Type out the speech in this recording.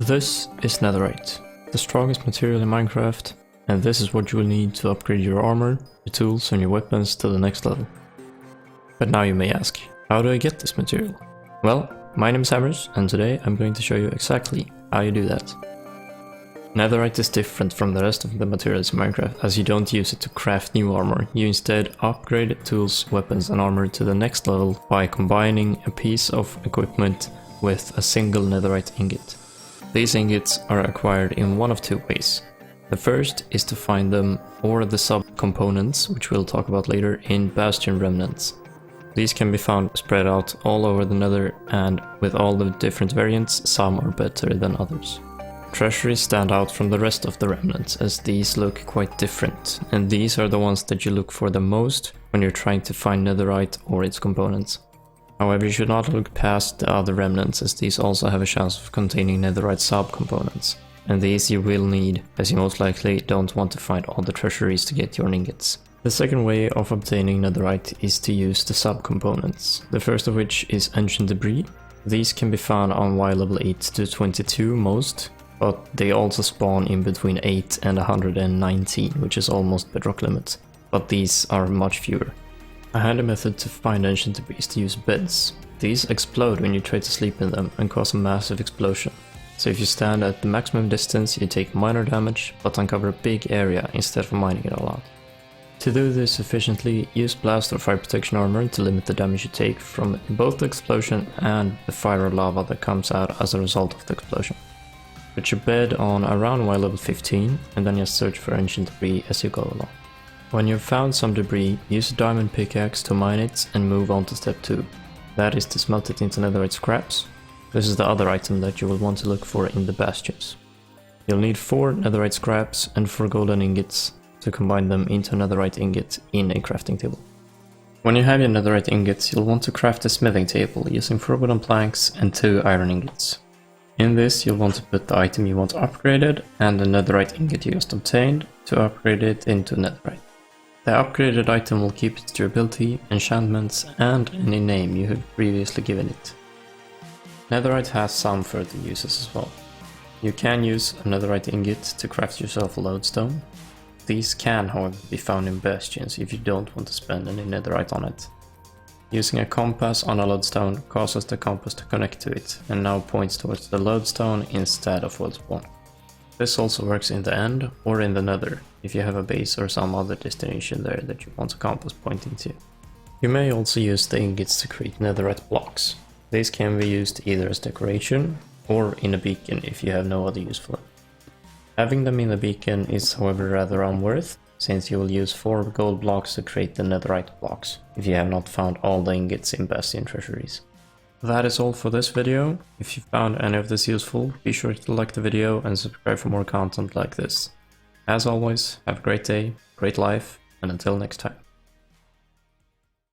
This is Netherite, the strongest material in Minecraft, and this is what you will need to upgrade your armor, your tools and your weapons to the next level. But now you may ask, how do I get this material? Well, my name is Hammers, and today I'm going to show you exactly how you do that. Netherite is different from the rest of the materials in Minecraft, as you don't use it to craft new armor. You instead upgrade tools, weapons and armor to the next level by combining a piece of equipment with a single netherite ingot. These ingots are acquired in one of two ways. The first is to find them, or the sub-components, which we'll talk about later, in bastion remnants. These can be found spread out all over the nether, and with all the different variants, some are better than others. Treasuries stand out from the rest of the remnants, as these look quite different, and these are the ones that you look for the most when you're trying to find netherite or its components. However, you should not look past the other remnants, as these also have a chance of containing netherite sub-components. And these you will need, as you most likely don't want to find all the treasuries to get your ingots. The second way of obtaining netherite is to use the sub-components, the first of which is ancient debris. These can be found on Y level 8 to 22 most, but they also spawn in between 8 and 119, which is almost bedrock limit, but these are much fewer. A handy method to find ancient debris is to use beds. These explode when you try to sleep in them and cause a massive explosion. So if you stand at the maximum distance, you take minor damage, but uncover a big area instead of mining it all out. To do this efficiently, use blast or fire protection armor to limit the damage you take from both the explosion and the fire or lava that comes out as a result of the explosion. Put your bed on around Y level 15 and then just search for ancient debris as you go along. When you've found some debris, use a diamond pickaxe to mine it and move on to step 2. That is to smelt it into netherite scraps. This is the other item that you will want to look for in the bastions. You'll need 4 netherite scraps and 4 golden ingots to combine them into a netherite ingot in a crafting table. When you have your netherite ingots, you'll want to craft a smithing table using 4 wooden planks and 2 iron ingots. In this, you'll want to put the item you want upgraded and the netherite ingot you just obtained to upgrade it into netherite. The upgraded item will keep its durability, enchantments and any name you have previously given it. Netherite has some further uses as well. You can use a netherite ingot to craft yourself a lodestone. These can, however, be found in bastions if you don't want to spend any netherite on it. Using a compass on a lodestone causes the compass to connect to it and now points towards the lodestone instead of world spawn. This also works in the end or in the nether, if you have a base or some other destination there that you want a compass pointing to. You may also use the ingots to create netherite blocks. These can be used either as decoration or in a beacon if you have no other use for them. Having them in the beacon is however rather unworth, since you will use 4 gold blocks to create the netherite blocks, if you have not found all the ingots in bastion treasuries. That is all for this video. If you found any of this useful, be sure to like the video and subscribe for more content like this. As always, have a great day, great life, and until next time.